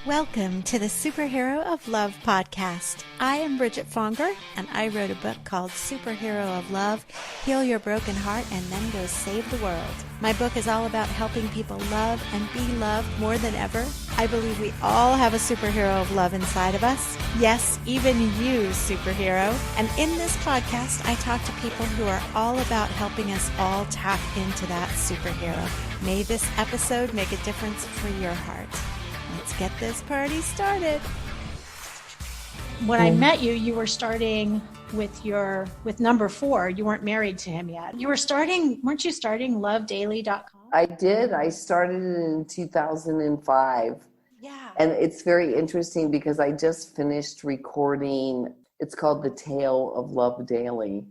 Welcome to the Superhero of Love podcast. I am Bridget Fonger, and I wrote a book called Superhero of Love, Heal Your Broken Heart, and Then Go Save the World. My book is all about helping people love and be loved more than ever. I believe we all have a superhero of love inside of us. Yes, even you, superhero. And in this podcast, I talk to people who are all about helping us all tap into that superhero. May this episode make a difference for your heart. Let's get this party started. When I met you, you were starting with number 4. You weren't married to him yet. Weren't you starting lovedaily.com? I did. I started in 2005. Yeah. And it's very interesting because I just finished recording, it's called The Tale of Love Daily,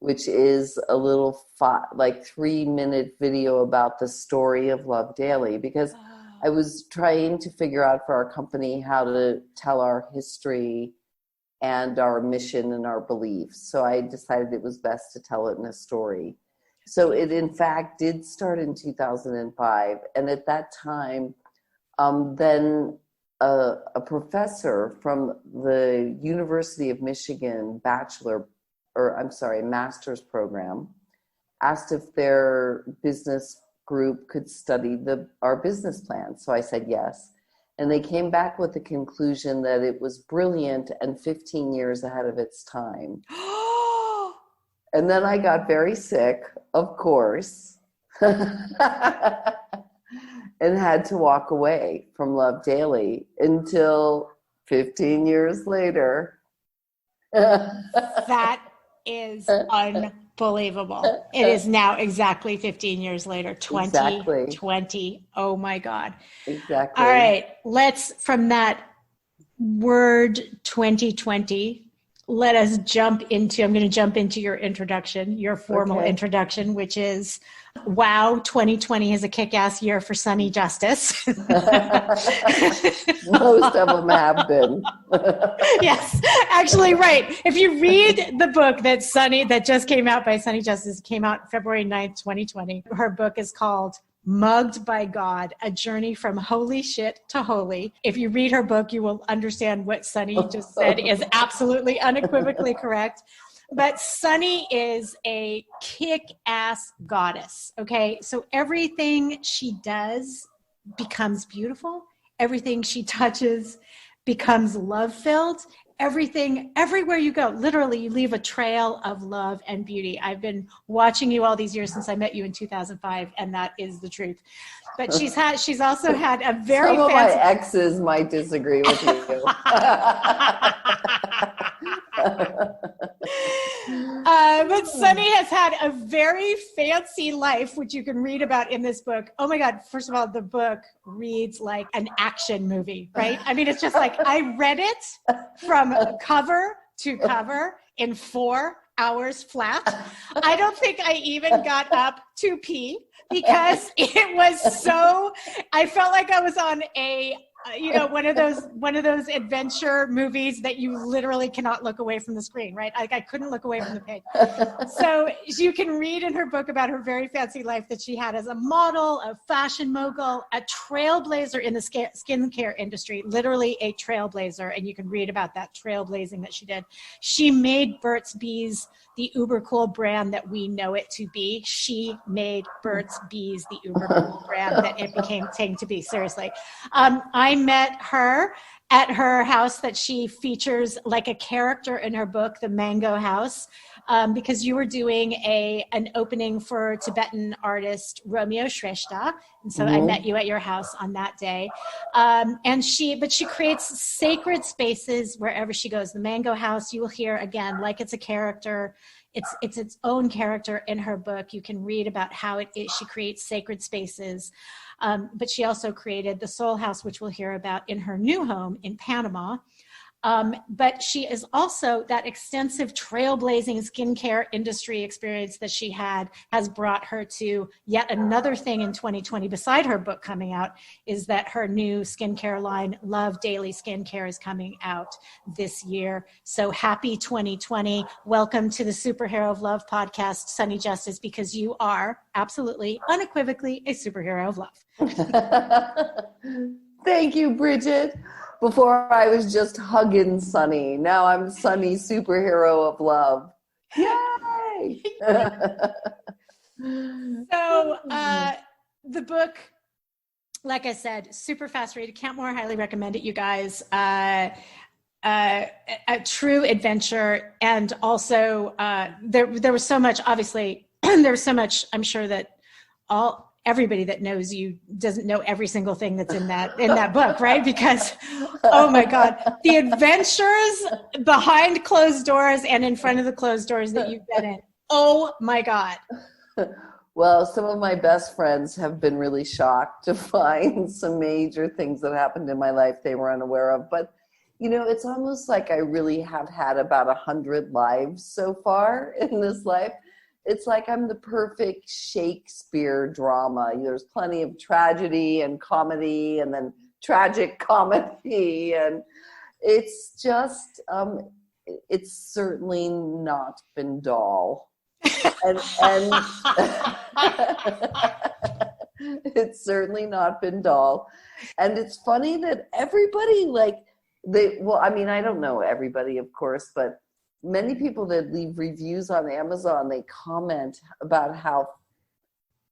which is a little 3-minute video about the story of Love Daily, because I was trying to figure out for our company how to tell our history and our mission and our beliefs. So I decided it was best to tell it in a story. So it, in fact, did start in 2005. And at that time, then a professor from the University of Michigan master's program asked if their business group could study our business plan. So I said yes. And they came back with the conclusion that it was brilliant and 15 years ahead of its time. And then I got very sick, of course, and had to walk away from Love Daily until 15 years later. That is unbelievable. It is now exactly 15 years later, 2020. Exactly. Oh my God. Exactly. All right. From that word 2020, I'm going to jump into your introduction, your formal introduction, which is, wow, 2020 is a kick-ass year for Sunne Justice. Most of them have been. Yes, actually, right. If you read the book that just came out by Sunne Justice, came out February 9th, 2020. Her book is called Mugged by God, A Journey from Holy Shit to Holy. If you read her book, you will understand what Sunne just said is absolutely unequivocally correct. But Sunne is a kick-ass goddess, okay? So everything she does becomes beautiful. Everything she touches becomes love-filled. Everywhere you go, literally you leave a trail of love and beauty. I've been watching you all these years since I met you in 2005, and that is the truth. But she's also had a very Some of my exes might disagree with you. But Sunne has had a very fancy life, which you can read about in this book. Oh my God. First of all, the book reads like an action movie, right? I mean, it's just like, I read it from cover to cover in 4 hours flat. I don't think I even got up to pee because it was I felt like I was on one of those adventure movies that you literally cannot look away from the screen, right? Like I couldn't look away from the page. So you can read in her book about her very fancy life that she had as a model, a fashion mogul, a trailblazer in the skincare industry, literally a trailblazer. And you can read about that trailblazing that she did. She made Burt's Bees the uber cool brand that we know it to be. She made Burt's Bees the uber cool brand that it became to be. Seriously. I met her at her house that she features like a character in her book, The Mango House, because you were doing an opening for Tibetan artist Romeo Shrestha. And so I met you at your house on that day. But she creates sacred spaces wherever she goes. The Mango House, you will hear again, like it's a character. It's its own character in her book. You can read about how she creates sacred spaces. But she also created the Soul House, which we'll hear about in her new home in Panama. But she is also that extensive trailblazing skincare industry experience that she has brought her to yet another thing in 2020 beside her book coming out is that her new skincare line, Love Daily Skincare, is coming out this year. So happy 2020. Welcome to the Superhero of Love podcast, Sunne Justice, because you are absolutely, unequivocally a superhero of love. Thank you, Bridget. Before I was just hugging Sunny. Now I'm Sunny, superhero of love. Yay! So the book, like I said, super fast read. Can't more highly recommend it, you guys. A true adventure, and also there was so much. Obviously, there was so much. I'm sure that everybody that knows you doesn't know every single thing that's in that book, right? Because, oh my God, the adventures behind closed doors and in front of the closed doors that you've been in. Oh my God. Well, some of my best friends have been really shocked to find some major things that happened in my life they were unaware of. But, it's almost like I really have had about 100 lives so far in this life. It's like I'm the perfect Shakespeare drama. There's plenty of tragedy and comedy and then tragic comedy. And it's just, it's certainly not been dull. And it's certainly not been dull. And it's funny that everybody I don't know everybody, of course, but many people that leave reviews on Amazon, they comment about how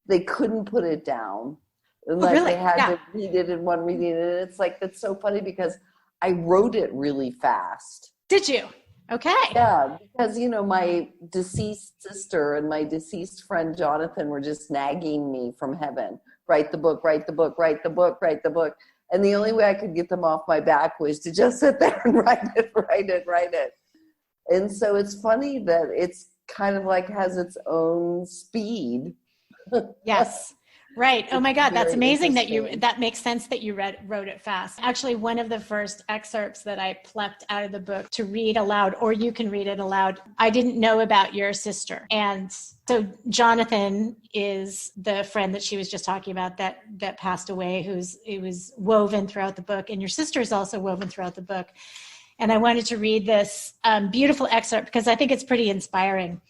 they couldn't put it down. And really? They had to read it in one reading. And it's that's so funny because I wrote it really fast. Did you? Okay. Yeah, because, my deceased sister and my deceased friend Jonathan were just nagging me from heaven. Write the book, write the book, write the book, write the book. And the only way I could get them off my back was to just sit there and write it. And so it's funny that it's kind of has its own speed. Yes. Right. Oh my God. That's amazing that makes sense that you wrote it fast. Actually, one of the first excerpts that I plucked out of the book to read aloud, or you can read it aloud. I didn't know about your sister. And so Jonathan is the friend that she was just talking about that passed away, it was woven throughout the book. And your sister is also woven throughout the book. And I wanted to read this beautiful excerpt because I think it's pretty inspiring.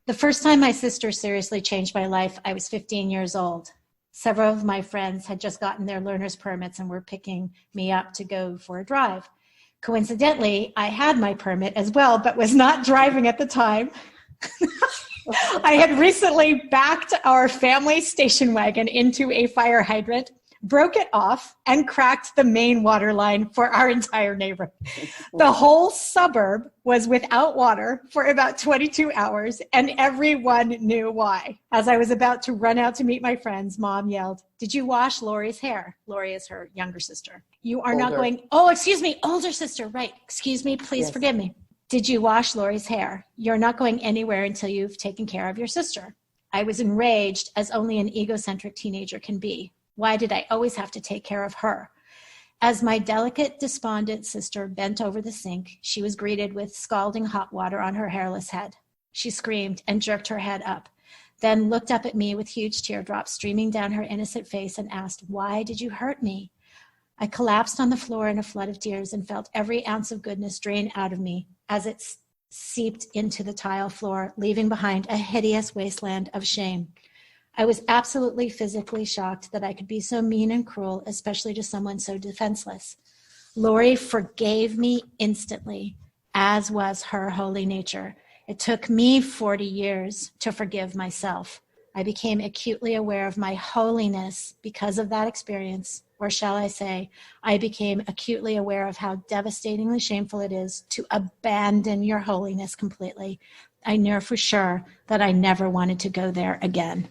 The first time my sister seriously changed my life, I was 15 years old. Several of my friends had just gotten their learner's permits and were picking me up to go for a drive. Coincidentally, I had my permit as well, but was not driving at the time. I had recently backed our family station wagon into a fire hydrant, broke it off, and cracked the main water line for our entire neighborhood. The whole suburb was without water for about 22 hours, and everyone knew why. As I was about to run out to meet my friends, Mom yelled, "Did you wash Lori's hair?" Lori is her younger sister. "You are not going..." Oh, excuse me, older sister, right. Excuse me, please forgive me. "Did you wash Lori's hair? You're not going anywhere until you've taken care of your sister." I was enraged, as only an egocentric teenager can be. Why did I always have to take care of her? As my delicate, despondent sister bent over the sink, she was greeted with scalding hot water on her hairless head. She screamed and jerked her head up, then looked up at me with huge teardrops streaming down her innocent face and asked, "Why did you hurt me?" I collapsed on the floor in a flood of tears and felt every ounce of goodness drain out of me as it seeped into the tile floor, leaving behind a hideous wasteland of shame. I was absolutely physically shocked that I could be so mean and cruel, especially to someone so defenseless. Lori forgave me instantly, as was her holy nature. It took me 40 years to forgive myself. I became acutely aware of my holiness because of that experience, or shall I say, I became acutely aware of how devastatingly shameful it is to abandon your holiness completely. I knew for sure that I never wanted to go there again.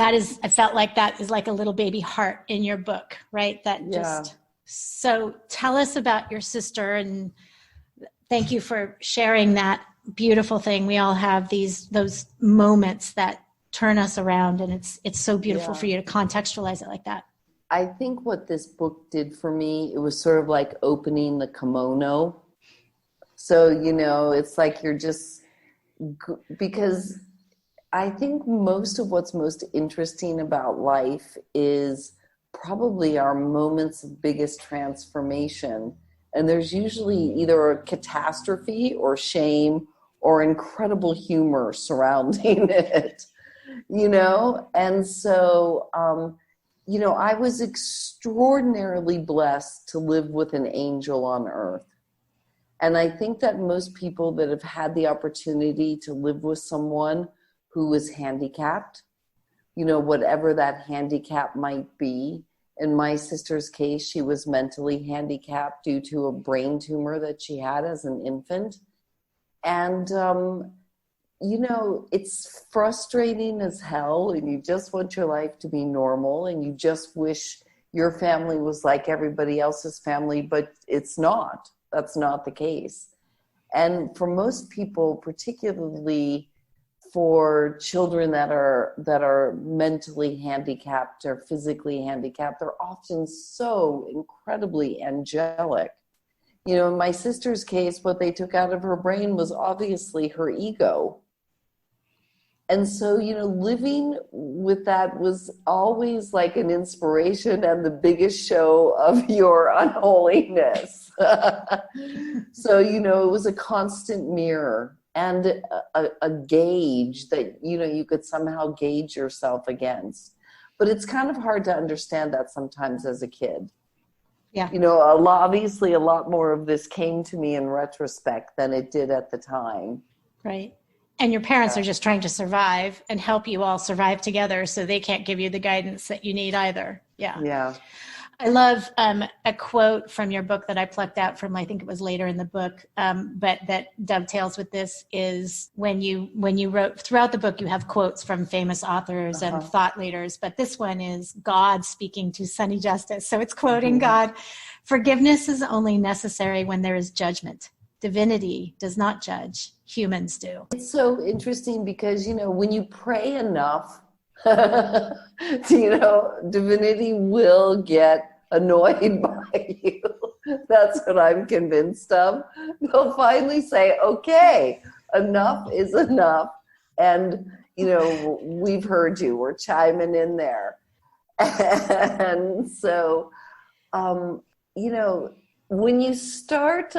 I felt like that is like a little baby heart in your book, right? So tell us about your sister, and thank you for sharing that beautiful thing. We all have those moments that turn us around, and it's so beautiful for you to contextualize it like that. I think what this book did for me, it was sort of like opening the kimono. So, it's like you're just, because I think most of what's most interesting about life is probably our moments of biggest transformation. And there's usually either a catastrophe or shame or incredible humor surrounding it, And so I was extraordinarily blessed to live with an angel on earth. And I think that most people that have had the opportunity to live with someone who is handicapped, whatever that handicap might be. In my sister's case, she was mentally handicapped due to a brain tumor that she had as an infant. And, it's frustrating as hell, and you just want your life to be normal, and you just wish your family was like everybody else's family, but it's not. That's not the case. And for most people, particularly for children that are mentally handicapped or physically handicapped, they're often so incredibly angelic. In my sister's case, what they took out of her brain was obviously her ego. And so, living with that was always like an inspiration and the biggest show of your unholiness. So, it was a constant mirror and a gauge that, you could somehow gauge yourself against. But it's kind of hard to understand that sometimes as a kid. Yeah. Obviously a lot more of this came to me in retrospect than it did at the time. Right. And your parents are just trying to survive and help you all survive together, so they can't give you the guidance that you need either. Yeah. Yeah. I love a quote from your book that I plucked out from, I think it was later in the book, but that dovetails with this, is when you wrote throughout the book, you have quotes from famous authors and thought leaders, but this one is God speaking to Sunne Justice. So it's quoting God. Forgiveness is only necessary when there is judgment. Divinity does not judge. Humans do. It's so interesting because, when you pray enough, divinity will get annoyed by you. That's what I'm convinced of. They'll finally say, okay, enough is enough. And, we've heard you. We're chiming in there. And so, when you start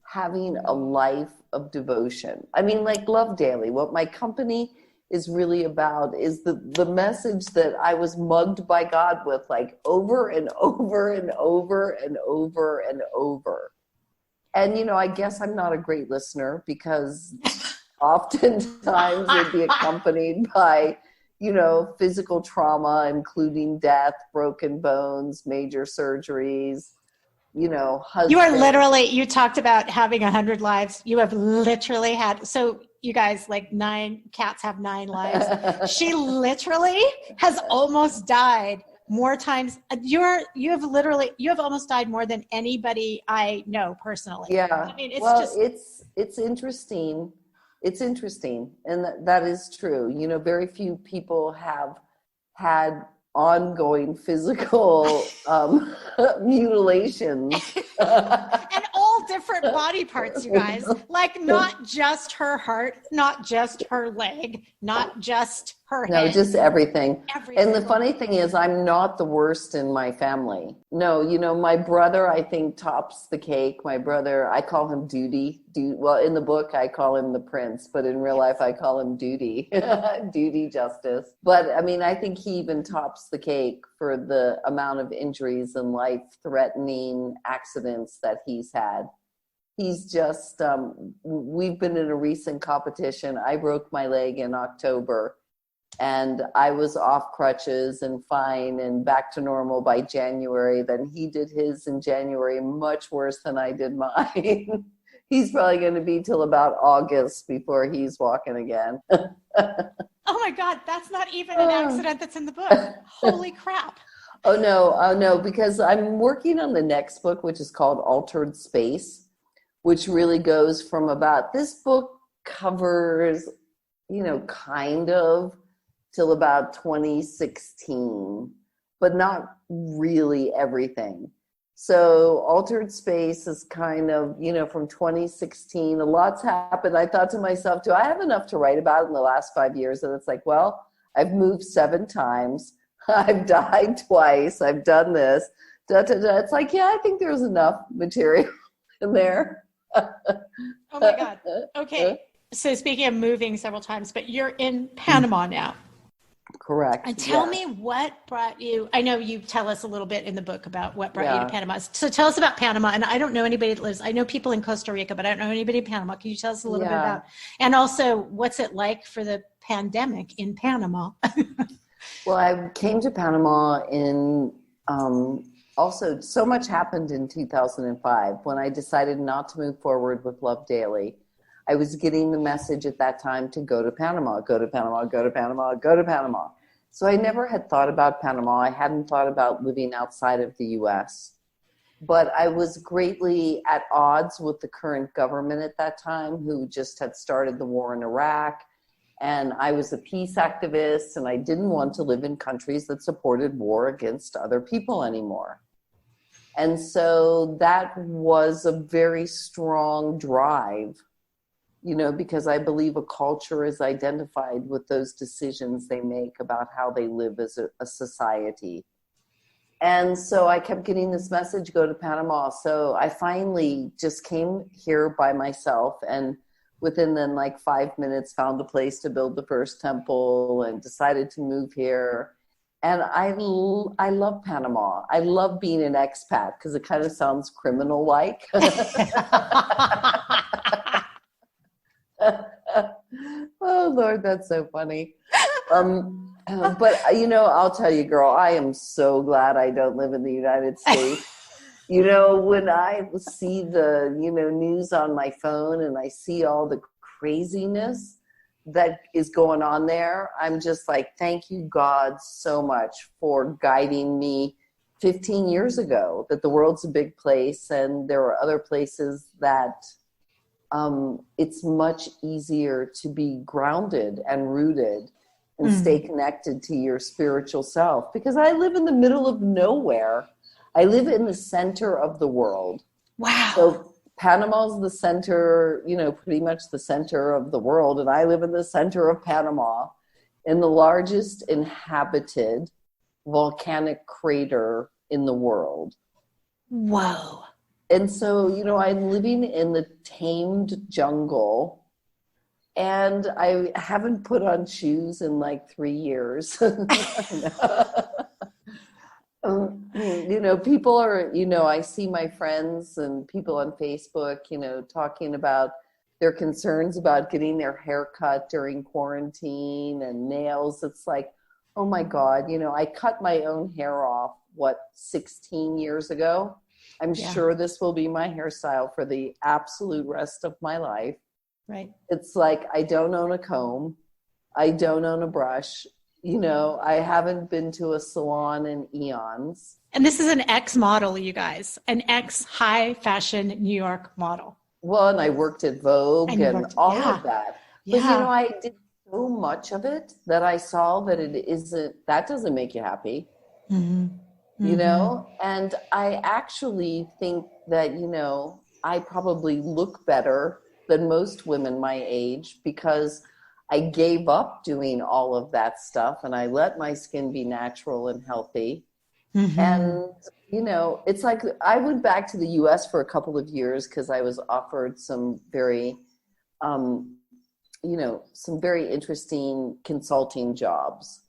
having a life of devotion, like Love Daily, what my company is really about is the message that I was mugged by God with, like, over and over and over and over and over. And, I guess I'm not a great listener because oftentimes it'd be accompanied by, physical trauma, including death, broken bones, major surgeries, husband. You are literally, you talked about having 100 lives. You have literally had, so you guys, like 9 cats have 9 lives. She literally has almost died more times. You have almost died more than anybody I know personally. Yeah. It's interesting. It's interesting. And that is true. Very few people have had ongoing physical mutilations. And all different body parts, you guys. Like, not just her heart, not just her leg, not just her head. No, just everything. And the funny thing is, I'm not the worst in my family. No, my brother, I think, tops the cake. My brother, I call him Duty. Well, in the book, I call him the Prince, but in real life, I call him Duty. Duty Justice. But, I think he even tops the cake for the amount of injuries and life-threatening accidents that he's had. He's just, we've been in a recent competition. I broke my leg in October, and I was off crutches and fine and back to normal by January. Then he did his in January much worse than I did mine. He's probably going to be till about August before he's walking again. Oh my God, that's not even an accident that's in the book. Holy crap. Oh no, because I'm working on the next book, which is called Altered Space, which really goes from about, this book covers, kind of till about 2016, but not really everything. So Altered Space is kind of, from 2016, a lot's happened. I thought to myself, do I have enough to write about in the last 5 years? And it's like, well, I've moved 7 times. I've died twice. I've done this. It's like, yeah, I think there's enough material in there. Oh my God. Okay. So speaking of moving several times, but you're in Panama now. Correct. And tell me what brought you, I know you tell us a little bit in the book about what brought you to Panama. So tell us about Panama. And I don't know anybody that lives, I know people in Costa Rica, but I don't know anybody in Panama. Can you tell us a little bit about, and also what's it like for the pandemic in Panama? Well, I came to Panama in, also so much happened in 2005 when I decided not to move forward with Love Daily. I was getting the message at that time to go to Panama, go to Panama, go to Panama, go to Panama. So I never had thought about Panama. I hadn't thought about living outside of the US. But I was greatly at odds with the current government at that time, who just had started the war in Iraq. And I was a peace activist, and I didn't want to live in countries that supported war against other people anymore. And so that was a very strong drive, you know, because I believe a culture is identified with those decisions they make about how they live as a society. And so I kept getting this message, go to Panama. So I finally just came here by myself, and within then like 5 minutes found a place to build the first temple and decided to move here. And I love Panama. I love being an expat because it kind of sounds criminal-like. Oh, Lord, that's so funny. But, you know, I'll tell you, girl, I am so glad I don't live in the United States. You know, when I see the, you know, news on my phone and I see all the craziness that is going on there, I'm just like, thank you, God, so much for guiding me 15 years ago, that the world's a big place and there are other places that it's much easier to be grounded and rooted and stay connected to your spiritual self. Because I live in the middle of nowhere. I live in the center of the world. Wow. So Panama's the center, you know, pretty much the center of the world. And I live in the center of Panama, in the largest inhabited volcanic crater in the world. Whoa. And so, you know, I'm living in the tamed jungle, and I haven't put on shoes in like 3 years. You know, people are, you know, I see my friends and people on Facebook, you know, talking about their concerns about getting their hair cut during quarantine and nails. It's like, oh my God, you know, I cut my own hair off, 16 years ago. I'm sure this will be my hairstyle for the absolute rest of my life. Right. It's like, I don't own a comb. I don't own a brush. You know, I haven't been to a salon in eons. And this is an ex model, you guys, an ex high fashion New York model. Well, and I worked at Vogue and all of that. But, you know, I did so much of it that I saw that that doesn't make you happy. Mm-hmm. You know, and I actually think that, you know, I probably look better than most women my age because I gave up doing all of that stuff and I let my skin be natural and healthy. Mm-hmm. And, you know, it's like I went back to the US for a couple of years because I was offered some very, you know, some very interesting consulting jobs.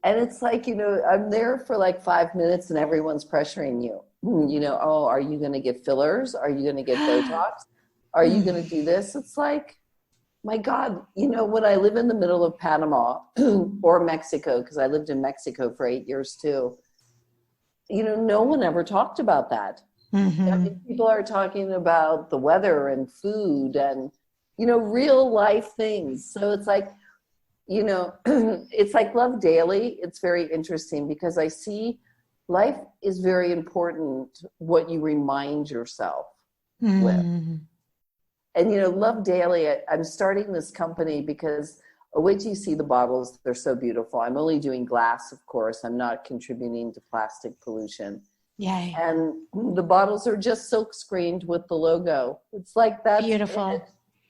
And it's like, you know, I'm there for like 5 minutes and everyone's pressuring you. You know, oh, are you going to get fillers? Are you going to get Botox? Are you going to do this? It's like, my God, you know, when I live in the middle of Panama or Mexico, because I lived in Mexico for 8 years too, you know, no one ever talked about that. Mm-hmm. I mean, people are talking about the weather and food and, you know, real life things. So it's like, you know, it's like Love Daily. It's very interesting because I see life is very important what you remind yourself with. And, you know, Love Daily, I'm starting this company because wait till you see the bottles. They're so beautiful. I'm only doing glass, of course. I'm not contributing to plastic pollution. Yay. And the bottles are just silk screened with the logo. It's like that. Beautiful.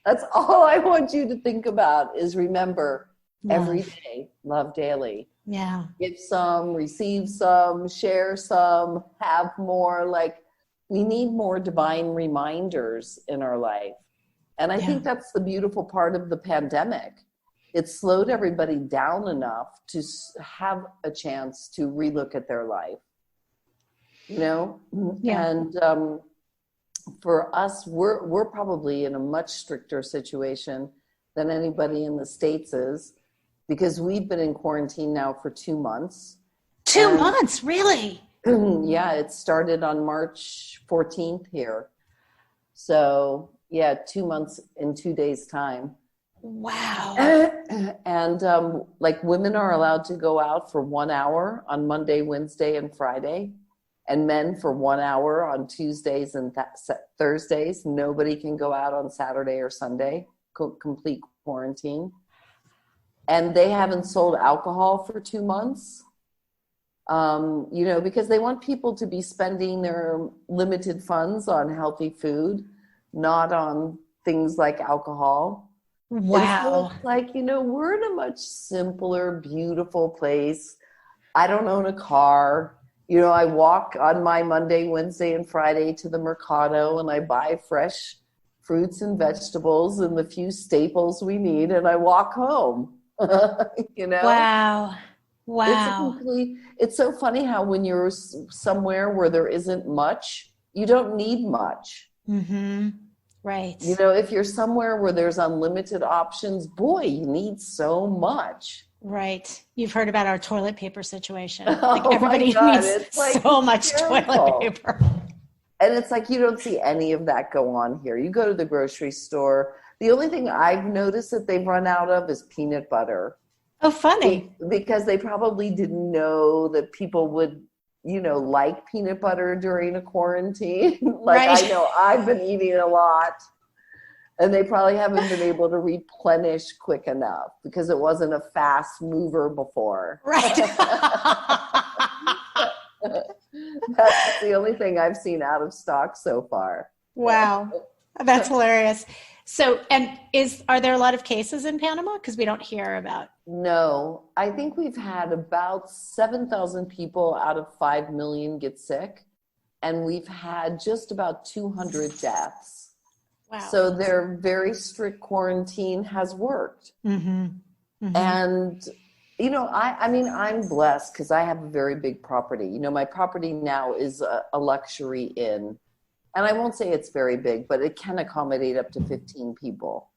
That's all I want you to think about is remember every day, Love Daily. Yeah. Give some, receive some, share some, have more. Like, we need more divine reminders in our life. And I think that's the beautiful part of the pandemic it slowed everybody down enough to have a chance to relook at their life, you know? Yeah. And for us, we're probably in a much stricter situation than anybody in the States is, because we've been in quarantine now for 2 months. 2 months, really? Yeah, it started on March 14th here. So yeah, 2 months in 2 days' time. Wow. And like women are allowed to go out for 1 hour on Monday, Wednesday, and Friday, and men for 1 hour on Tuesdays and Thursdays. Nobody can go out on Saturday or Sunday, complete quarantine. And they haven't sold alcohol for 2 months, you know, because they want people to be spending their limited funds on healthy food, not on things like alcohol. Wow. So like, you know, we're in a much simpler, beautiful place. I don't own a car. You know, I walk on my Monday, Wednesday, and Friday to the Mercado, and I buy fresh fruits and vegetables and the few staples we need, and I walk home. You know? Wow. Wow. It's so funny how when you're somewhere where there isn't much, you don't need much. Mm-hmm. Right. You know, if you're somewhere where there's unlimited options, boy, you need so much. Right. You've heard about our toilet paper situation. Oh, Like everybody needs like so much terrible. toilet paper. And it's like you don't see any of that go on here. You go to the grocery store. The only thing I've noticed that they've run out of is peanut butter. Oh, funny. Because they probably didn't know that people would, you know, like peanut butter during a quarantine. Like, right. I know I've been eating a lot, and they probably haven't been able to replenish quick enough because it wasn't a fast mover before. Right. That's the only thing I've seen out of stock so far. Wow. That's hilarious. So, and are there a lot of cases in Panama? Because we don't hear about. No, I think we've had about 7,000 people out of 5 million get sick, and we've had just about 200 deaths. Wow. So their very strict quarantine has worked. Mm-hmm. Mm-hmm. And, you know, I mean, I'm blessed because I have a very big property. You know, my property now is a luxury inn. And I won't say it's very big, but it can accommodate up to 15 people.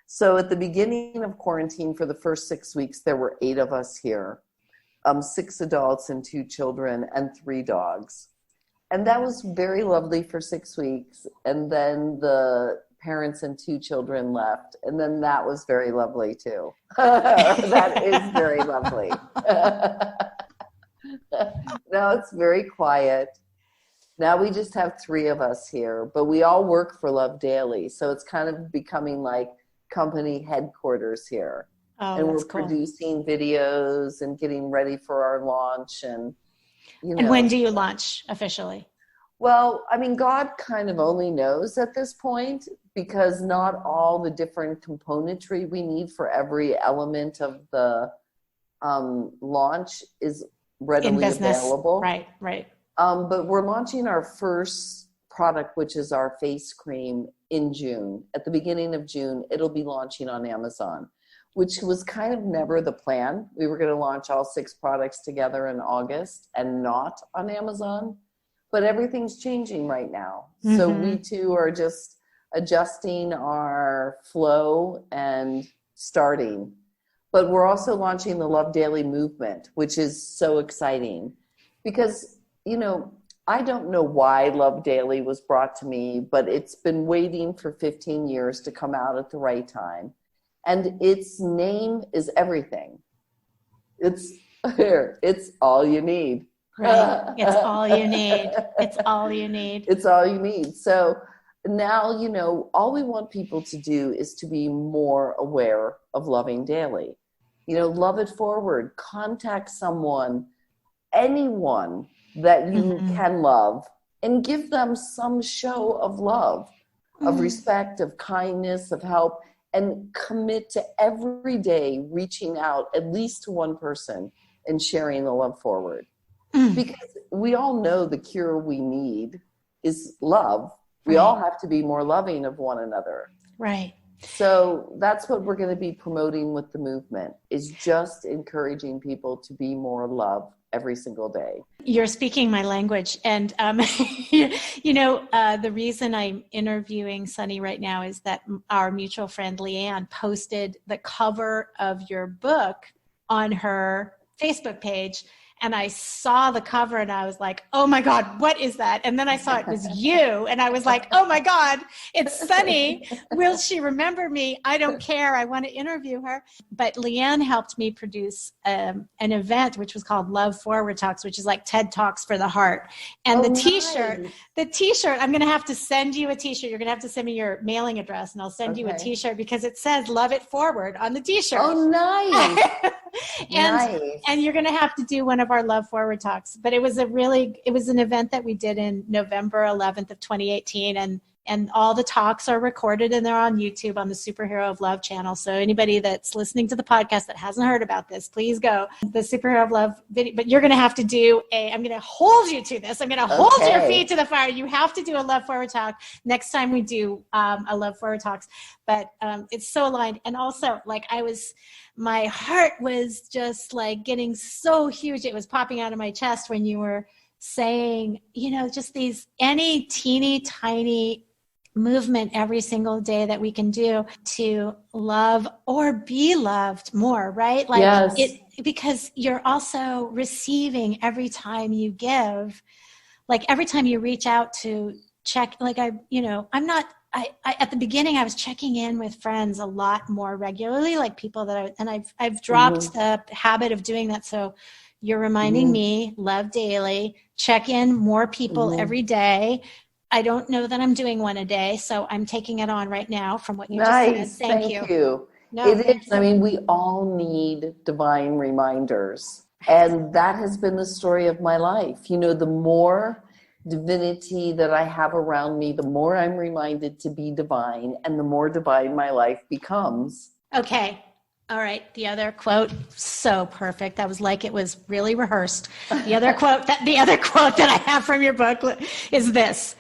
So at the beginning of quarantine for the first 6 weeks, there were 8 of us here, 6 adults and 2 children and 3 dogs. And that was very lovely for 6 weeks. And then the parents and 2 children left. And then that was very lovely too. That is very lovely. Now it's very quiet. Now we just have 3 of us here, but we all work for Love Daily. So it's kind of becoming like company headquarters here. Oh, and we're cool. producing videos and getting ready for our launch. And, you know. And when do you launch officially? Well, I mean, God kind of only knows at this point, because not all the different componentry we need for every element of the launch is readily available. Right, right. But we're launching our first product, which is our face cream, in June. At the beginning of June, it'll be launching on Amazon, which was kind of never the plan. We were going to launch all 6 products together in August and not on Amazon. But everything's changing right now. Mm-hmm. So we too are just adjusting our flow and starting. But we're also launching the Love Daily movement, which is so exciting. Because, you know, I don't know why Love Daily was brought to me, but it's been waiting for 15 years to come out at the right time. And its name is everything. It's all you need. Right. It's all you need. It's all you need. It's all you need. So now, you know, all we want people to do is to be more aware of loving daily. You know, love it forward. Contact someone, anyone that you can love, and give them some show of love, of respect, of kindness, of help, and commit to every day reaching out at least to one person and sharing the love forward. Because we all know the cure we need is love. We all have to be more loving of one another. Right. So that's what we're going to be promoting with the movement, is just encouraging people to be more love every single day. You're speaking my language. And, the reason I'm interviewing Sunny right now is that our mutual friend Leanne posted the cover of your book on her Facebook page. And I saw the cover and I was like, oh my God, what is that? And then I saw it was you. And I was like, oh my God, it's Sunny. Will she remember me? I don't care. I want to interview her. But Leanne helped me produce an event, which was called Love Forward Talks, which is like TED Talks for the heart. And the t-shirt, I'm going to have to send you a t-shirt. You're going to have to send me your mailing address and I'll send you a t-shirt because it says Love It Forward on the t-shirt. Oh, nice. And you're going to have to do one of our Love Forward Talks. But it was an event that we did in November 11th of 2018. And all the talks are recorded and they're on YouTube on the Superhero of Love channel. So anybody that's listening to the podcast that hasn't heard about this, please go the Superhero of Love video. But you're going to have to do I'm going to hold you to this. I'm going to hold your feet to the fire. You have to do a Love Forward Talk next time we do a Love Forward Talks. But it's so aligned. And also, like, my heart was just like getting so huge. It was popping out of my chest when you were saying, just any teeny tiny movement every single day that we can do to love or be loved more, right? Like yes. Because you're also receiving every time you give, like every time you reach out to check, like at the beginning I was checking in with friends a lot more regularly, like people that I've dropped the habit of doing that. So you're reminding me, love daily, check in more people every day. I don't know that I'm doing one a day, so I'm taking it on right now from what you just said. Thank you. No, it is. I mean, we all need divine reminders. And that has been the story of my life. The more divinity that I have around me, the more I'm reminded to be divine, and the more divine my life becomes. Okay. All right. The other quote, so perfect. That was like it was really rehearsed. The other quote that I have from your book is this.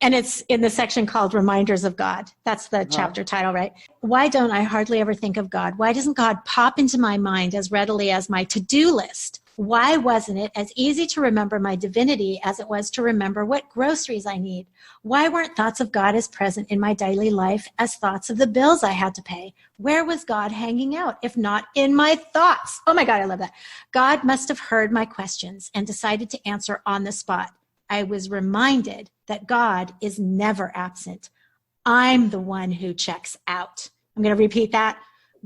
And it's in the section called Reminders of God. That's the chapter title, right? Why don't I hardly ever think of God? Why doesn't God pop into my mind as readily as my to-do list? Why wasn't it as easy to remember my divinity as it was to remember what groceries I need? Why weren't thoughts of God as present in my daily life as thoughts of the bills I had to pay? Where was God hanging out, if not in my thoughts? Oh my God, I love that. God must have heard my questions and decided to answer on the spot. I was reminded that God is never absent. I'm the one who checks out. I'm going to repeat that.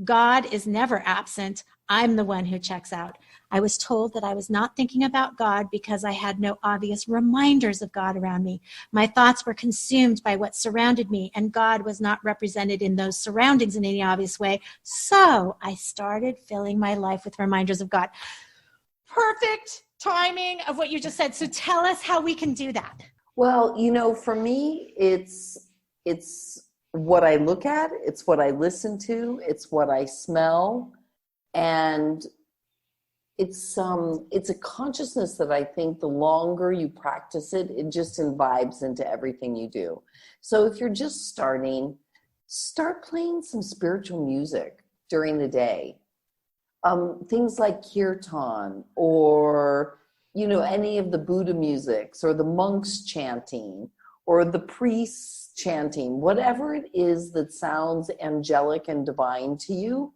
God is never absent. I'm the one who checks out. I was told that I was not thinking about God because I had no obvious reminders of God around me. My thoughts were consumed by what surrounded me, and God was not represented in those surroundings in any obvious way. So I started filling my life with reminders of God. Perfect timing of what you just said. So tell us how we can do that. Well, for me, it's what I look at, it's what I listen to, it's what I smell, and it's a consciousness that I think the longer you practice it, it just imbibes into everything you do. So if you're just starting, start playing some spiritual music during the day. Things like kirtan or, any of the Buddha musics or the monks chanting or the priests chanting, whatever it is that sounds angelic and divine to you,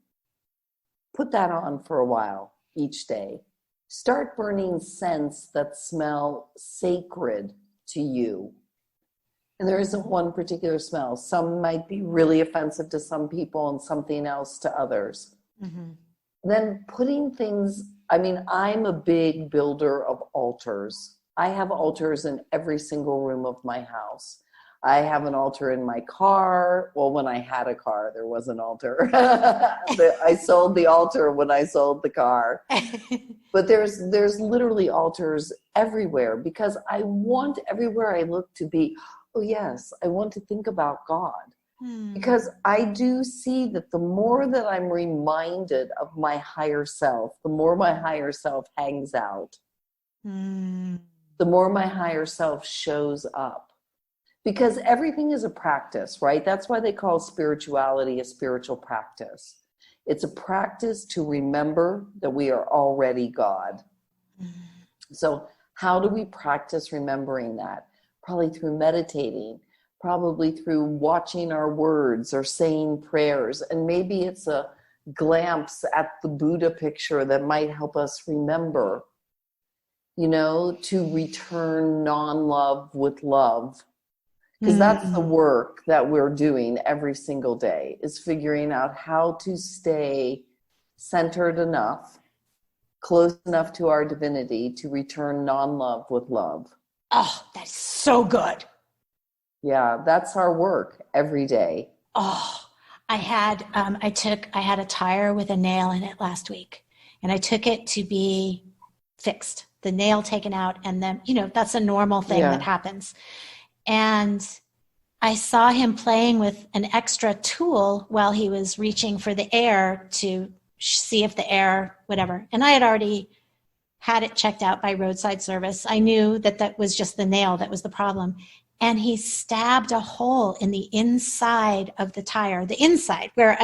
put that on for a while each day. Start burning scents that smell sacred to you. And there isn't one particular smell. Some might be really offensive to some people and something else to others. Mm-hmm. Then putting things, I'm a big builder of altars. I have altars in every single room of my house. I have an altar in my car. Well, when I had a car, there was an altar. I sold the altar when I sold the car. But there's literally altars everywhere because I want everywhere I look to be, oh yes, I want to think about God. Because I do see that the more that I'm reminded of my higher self, the more my higher self hangs out. The more my higher self shows up. Because everything is a practice, right? That's why they call spirituality a spiritual practice. It's a practice to remember that we are already God. So how do we practice remembering that? Probably through meditating, probably through watching our words or saying prayers. And maybe it's a glance at the Buddha picture that might help us remember, to return non-love with love. Because that's the work that we're doing every single day, is figuring out how to stay centered enough, close enough to our divinity to return non-love with love. Oh, that's so good. Yeah, that's our work every day. Oh, I had a tire with a nail in it last week, and I took it to be fixed, the nail taken out, and then, that's a normal thing that happens. And I saw him playing with an extra tool while he was reaching for the air to see if the air, whatever. And I had already had it checked out by roadside service. I knew that was just the nail that was the problem. And he stabbed a hole in the inside of the tire, the inside, where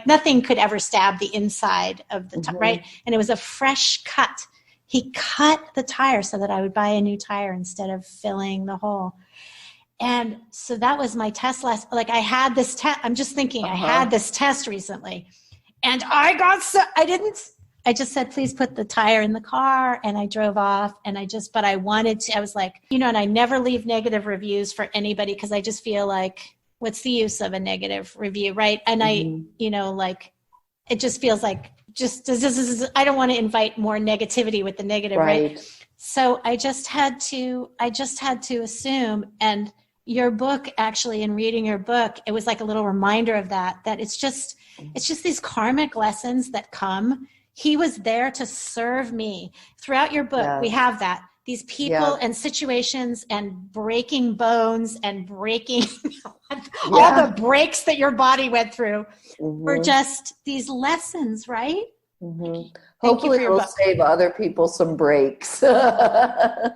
nothing could ever stab the inside of the tire, right? And it was a fresh cut. He cut the tire so that I would buy a new tire instead of filling the hole. And so that was my test last, I had this test, I'm just thinking, I had this test recently, and I just said, please put the tire in the car, and I drove off, and but I wanted to, I was like, and I never leave negative reviews for anybody, because I just feel like, what's the use of a negative review, right? And it just feels like, I don't want to invite more negativity with the negative, right? So I just had to assume, and your book, actually, in reading your book, it was like a little reminder of that it's just these karmic lessons that come. He was there to serve me. Throughout your book, we have that. These people and situations and breaking bones and breaking all the breaks that your body went through were just these lessons, right? Hopefully we'll save other people some breaks. I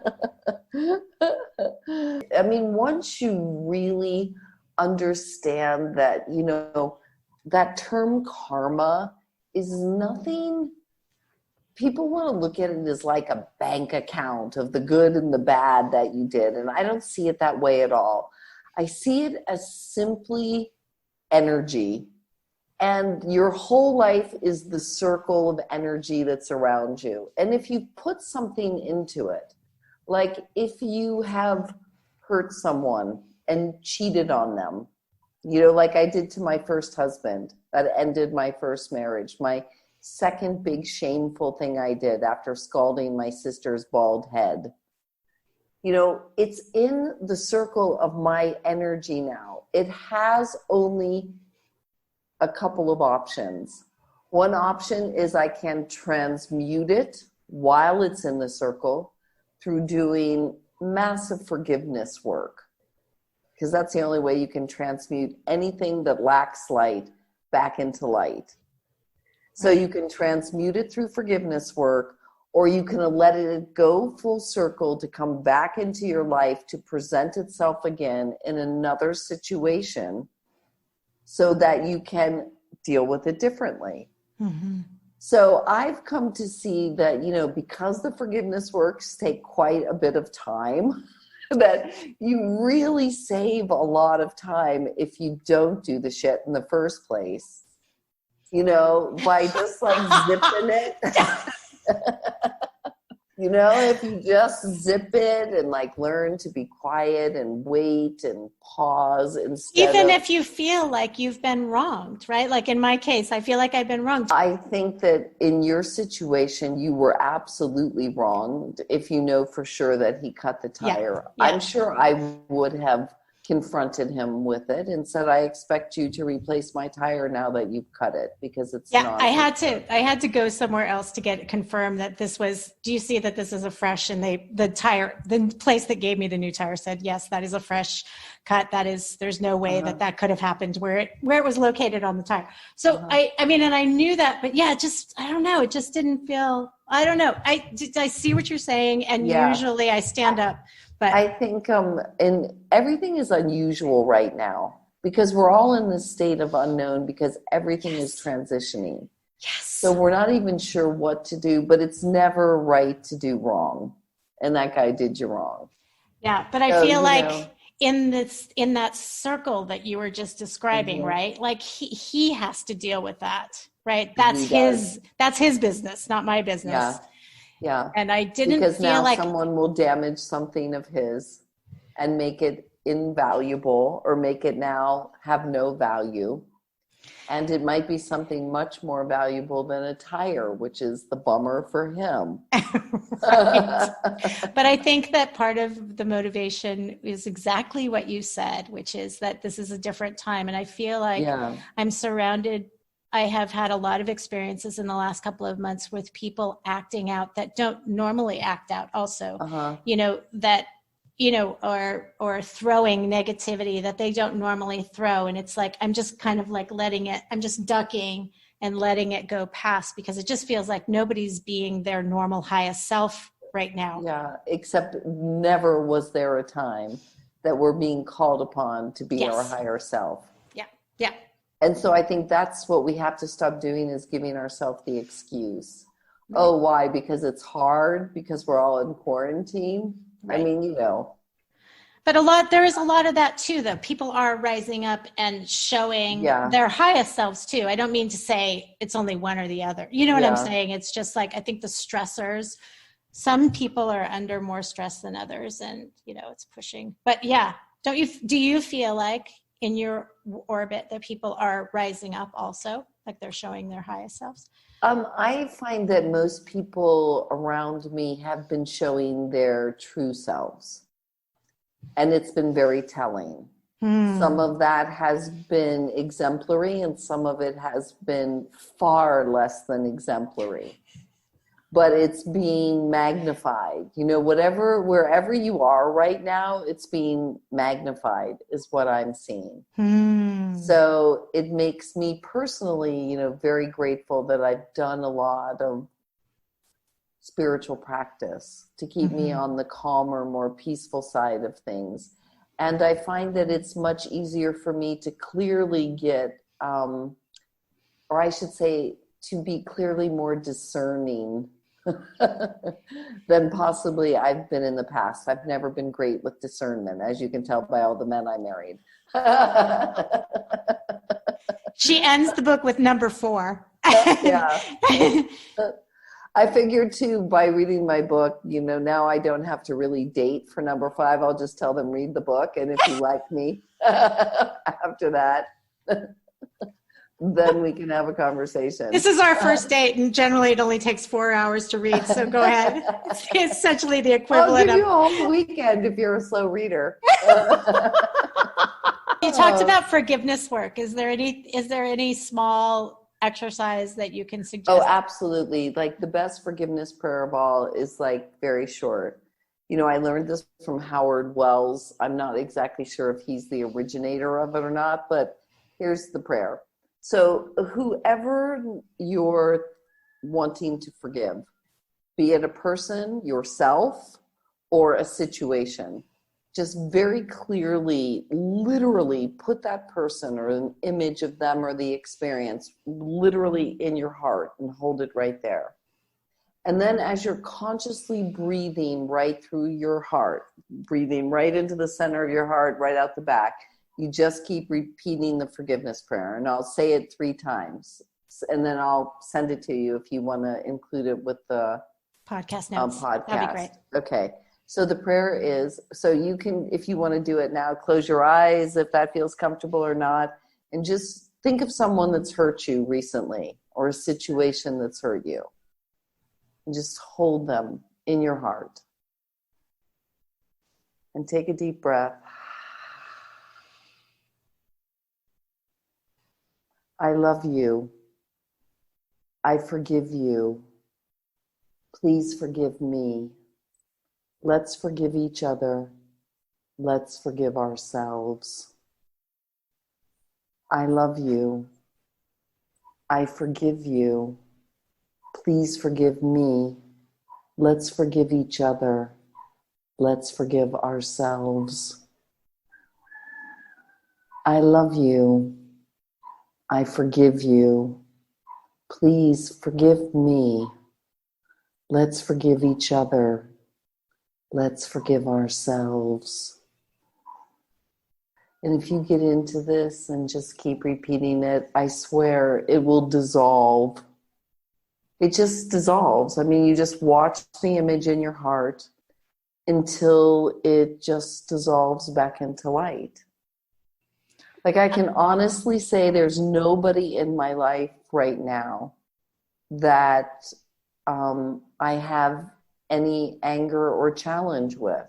mean, once you really understand that, that term karma is nothing. People want to look at it as like a bank account of the good and the bad that you did. And I don't see it that way at all. I see it as simply energy. And your whole life is the circle of energy that's around you. And if you put something into it, like if you have hurt someone and cheated on them, like I did to my first husband, that ended my first marriage. My second big shameful thing I did after scalding my sister's bald head. It's in the circle of my energy now. It has only a couple of options. One option is I can transmute it while it's in the circle through doing massive forgiveness work, because that's the only way you can transmute anything that lacks light back into light. So you can transmute it through forgiveness work, or you can let it go full circle to come back into your life to present itself again in another situation, so that you can deal with it differently. So I've come to see that, because the forgiveness works take quite a bit of time, that you really save a lot of time if you don't do the shit in the first place, by just zipping it. If you just zip it and learn to be quiet and wait and pause even if you feel like you've been wronged, right? Like in my case, I feel like I've been wronged. I think that in your situation, you were absolutely wronged. If you know for sure that he cut the tire, I'm sure I would have confronted him with it and said, I expect you to replace my tire now that you've cut it, because it's not. I had to go somewhere else to get it confirmed that this was, do you see that this is a fresh, and the place that gave me the new tire said, yes, that is a fresh cut. There's no way that could have happened where it was located on the tire. So I mean, and I knew that, but I don't know. It just didn't feel I don't know. I see what you're saying, and usually I stand up. But I think and everything is unusual right now because we're all in this state of unknown because everything is transitioning. Yes. So we're not even sure what to do, but it's never right to do wrong. And that guy did you wrong. Yeah, but I feel like in that circle that you were just describing, right? Like he has to deal with that, right? That's his business, not my business. Yeah. And I didn't because feel now like someone will damage something of his and make it invaluable or make it now have no value. And it might be something much more valuable than a tire, which is the bummer for him. Right. But I think that part of the motivation is exactly what you said, which is that this is a different time. And I feel like I'm surrounded. I have had a lot of experiences in the last couple of months with people acting out that don't normally act out also, or throwing negativity that they don't normally throw. And it's like, I'm just kind of like I'm just ducking and letting it go past because it just feels like nobody's being their normal highest self right now. Yeah, except never was there a time that we're being called upon to be our higher self. Yeah. Yeah. And so I think that's what we have to stop doing is giving ourselves the excuse. Right. Oh, why? Because it's hard? Because we're all in quarantine? Right. I mean, But there is a lot of that too, though. People are rising up and showing their highest selves too. I don't mean to say it's only one or the other. You know what I'm saying? It's just like, I think the stressors, some people are under more stress than others and, it's pushing. But do you feel like in your orbit that people are rising up also, like they're showing their highest selves? I find that most people around me have been showing their true selves. And it's been very telling. Some of that has been exemplary and some of it has been far less than exemplary. But it's being magnified. Wherever you are right now, it's being magnified is what I'm seeing. So it makes me personally, very grateful that I've done a lot of spiritual practice to keep me on the calmer, more peaceful side of things. And I find that it's much easier for me to clearly get, or I should say, to be clearly more discerning than possibly I've been in the past. I've never been great with discernment, as you can tell by all the men I married. She ends the book with number 4. Yeah. I figured too, by reading my book, now I don't have to really date for number 5. I'll just tell them, read the book. And if you like me after that, then we can have a conversation. This is our first date, and generally it only takes 4 hours to read. So go ahead. It's essentially the equivalent I'll give you a whole weekend if you're a slow reader. You talked about forgiveness work. Is there any small exercise that you can suggest? Oh, absolutely. Like the best forgiveness prayer of all is like very short. I learned this from Howard Wells. I'm not exactly sure if he's the originator of it or not, but here's the prayer. So whoever you're wanting to forgive, be it a person, yourself, or a situation, just very clearly, literally put that person or an image of them or the experience literally in your heart and hold it right there. And then as you're consciously breathing right through your heart, breathing right into the center of your heart, right out the back, you just keep repeating the forgiveness prayer. And I'll say it 3 times. And then I'll send it to you if you want to include it with the podcast notes. Podcast. That'd be great. Okay. So the prayer is, so you can, if you want to do it now, close your eyes if that feels comfortable or not. And just think of someone that's hurt you recently or a situation that's hurt you. And just hold them in your heart. And take a deep breath. I love you. I forgive you. Please forgive me. Let's forgive each other. Let's forgive ourselves. I love you. I forgive you. Please forgive me. Let's forgive each other. Let's forgive ourselves. I love you. I forgive you. Please forgive me. Let's forgive each other. Let's forgive ourselves. And if you get into this and just keep repeating it, I swear it will dissolve. It just dissolves. I mean, you just watch the image in your heart until it just dissolves back into light. Like, I can honestly say there's nobody in my life right now that I have any anger or challenge with.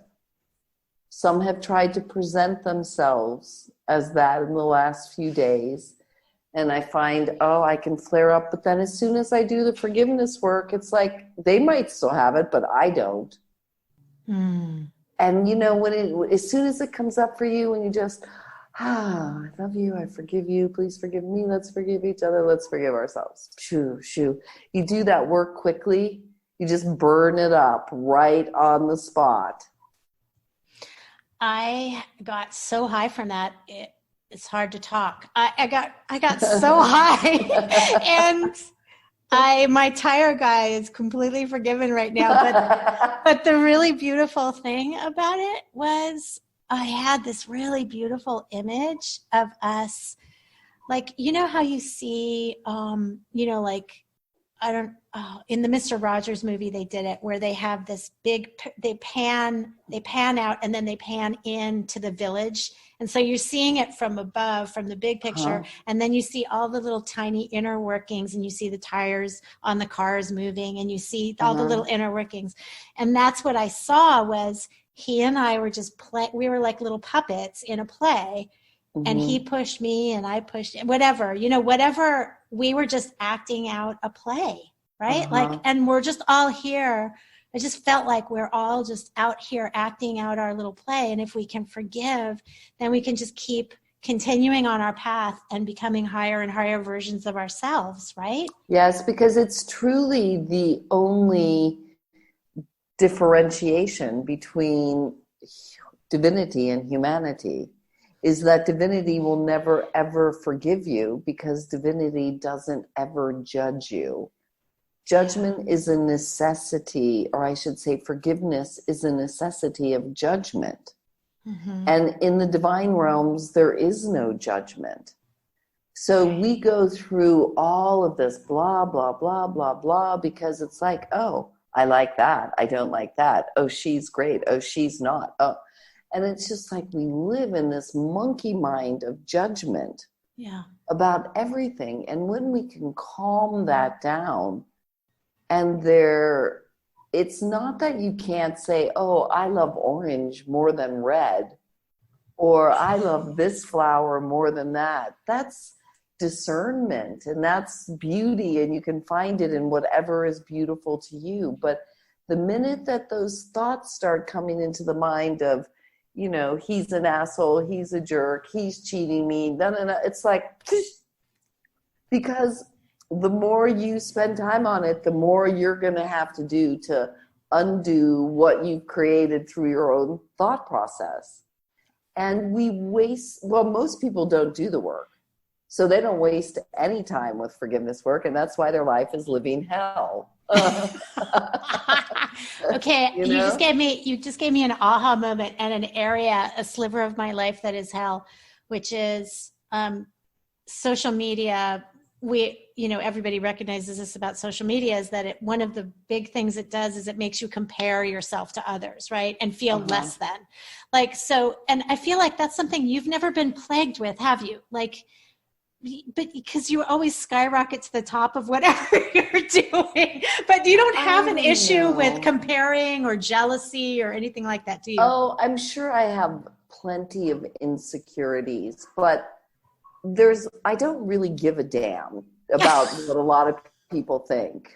Some have tried to present themselves as that in the last few days. And I find, I can flare up. But then as soon as I do the forgiveness work, it's like they might still have it, but I don't. Mm. And, you know, as soon as it comes up for you and you just, I love you, I forgive you, please forgive me, let's forgive each other, let's forgive ourselves. Shoo, shoo. You do that work quickly, you just burn it up right on the spot. I got so high from that, it's hard to talk. I got so high, and my tire guy is completely forgiven right now. But the really beautiful thing about it was I had this really beautiful image of us, like, you know how you see, like, in the Mr. Rogers movie, they did it where they have this big, they pan out and then they pan into the village. And so you're seeing it from above, from the big picture. And then you see all the little tiny inner workings, and you see the tires on the cars moving, and you see all the little inner workings. And that's what I saw was he and I were just we were like little puppets in a play. And he pushed me and I pushed whatever, whatever, we were just acting out a play, right? Like, and we're just all here. I just felt like we're all just out here acting out our little play. And if we can forgive, then we can just keep continuing on our path and becoming higher and higher versions of ourselves, right? Yes, because it's truly the only differentiation between divinity and humanity. Is that divinity will never, ever forgive you because divinity doesn't ever judge you. Judgment is a necessity, or I should say forgiveness is a necessity of judgment. And in the divine realms, there is no judgment. So we go through all of this blah, blah, blah, blah, blah, because it's like, oh, I like that. I don't like that. Oh, she's great. Oh, she's not. Oh. And it's just like we live in this monkey mind of judgment about everything. And when we can calm that down, and it's not that you can't say, oh, I love orange more than red, or I love this flower more than that. That's discernment, and that's beauty, and you can find it in whatever is beautiful to you. But the minute that those thoughts start coming into the mind of, he's an asshole, he's a jerk, he's cheating me, no, it's like, because the more you spend time on it, the more you're going to have to do to undo what you've created through your own thought process. And most people don't do the work. So they don't waste any time with forgiveness work, and that's why their life is living hell. Okay, you just gave me an aha moment and an area, a sliver of my life that is hell, which is social media. Everybody recognizes this about social media, is that one of the big things it does is it makes you compare yourself to others, right? And feel less than. Like, so, and I feel like that's something you've never been plagued with, have you? Like, but because you always skyrocket to the top of whatever you're doing, but you don't have an issue with comparing or jealousy or anything like that, do you? Oh, I'm sure I have plenty of insecurities, but I don't really give a damn about what a lot of people think,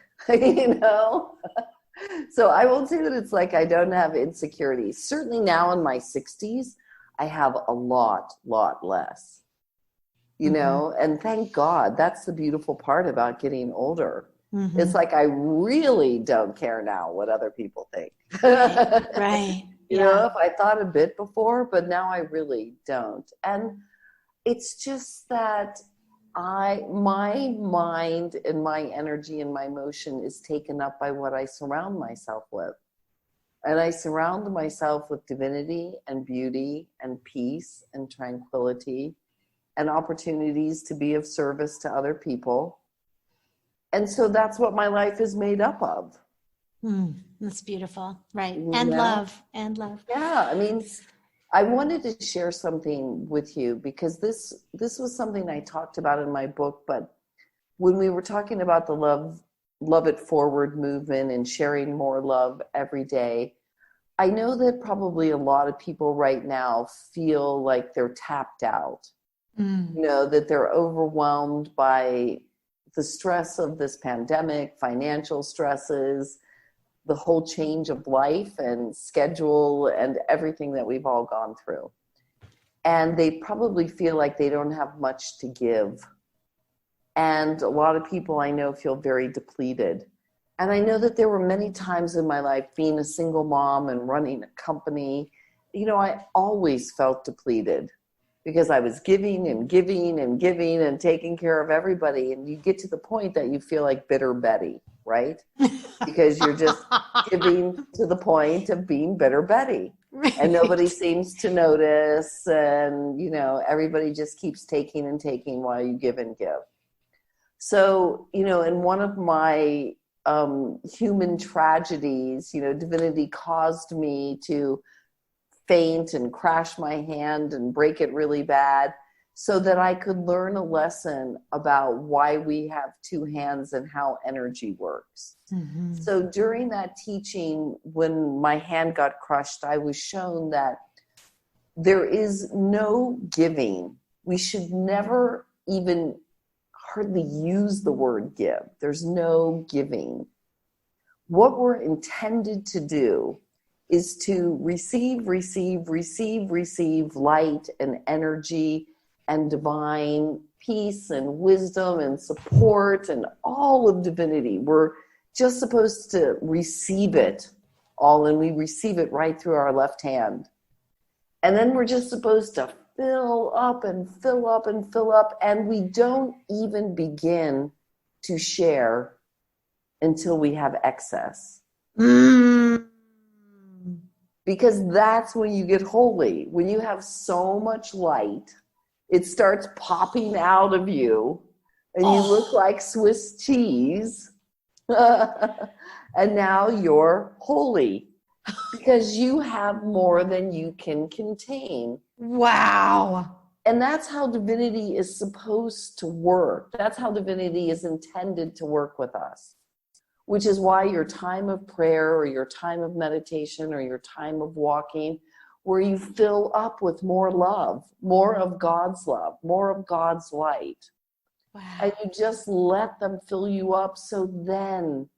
So I won't say that it's like I don't have insecurities. Certainly now in my 60s, I have a lot less. And thank God, that's the beautiful part about getting older, Mm-hmm. It's like I really don't care now what other people think. Right. You know, if I thought a bit before, but now I really don't. And it's just that my mind and my energy and my emotion is taken up by what I surround myself with. And I surround myself with divinity and beauty and peace and tranquility and opportunities to be of service to other people. And so that's what my life is made up of. That's beautiful. Right. You And know? love. And love. Yeah. I mean, I wanted to share something with you because this was something I talked about in my book, but when we were talking about the Love It Forward movement and sharing more love every day, I know that probably a lot of people right now feel like they're tapped out, you know, that they're overwhelmed by the stress of this pandemic, financial stresses, the whole change of life and schedule and everything that we've all gone through. And they probably feel like they don't have much to give. And a lot of people I know feel very depleted. And I know that there were many times in my life, being a single mom and running a company, you know, I always felt depleted because I was giving and giving and giving and taking care of everybody. And you get to the point that you feel like bitter Betty, right? Because you're just giving to the point of being bitter Betty. Right. And nobody seems to notice. And, you know, everybody just keeps taking and taking while you give and give. So, you know, in one of my human tragedies, you know, divinity caused me to faint and crash my hand and break it really bad so that I could learn a lesson about why we have two hands and how energy works. Mm-hmm. So during that teaching, when my hand got crushed, I was shown that there is no giving. We should never even hardly use the word give. There's no giving. What we're intended to do is to receive light and energy and divine peace and wisdom and support and all of divinity. We're just supposed to receive it all, and we receive it right through our left hand. And then we're just supposed to fill up and fill up and fill up, and we don't even begin to share until we have excess. Because that's when you get holy. When you have so much light, it starts popping out of you, and you look like Swiss cheese. And now you're holy because you have more than you can contain. Wow. And that's how divinity is supposed to work. That's how divinity is intended to work with us, which is why your time of prayer or your time of meditation or your time of walking, where you fill up with more love, more of God's love, more of God's light. Wow. And you just let them fill you up, so then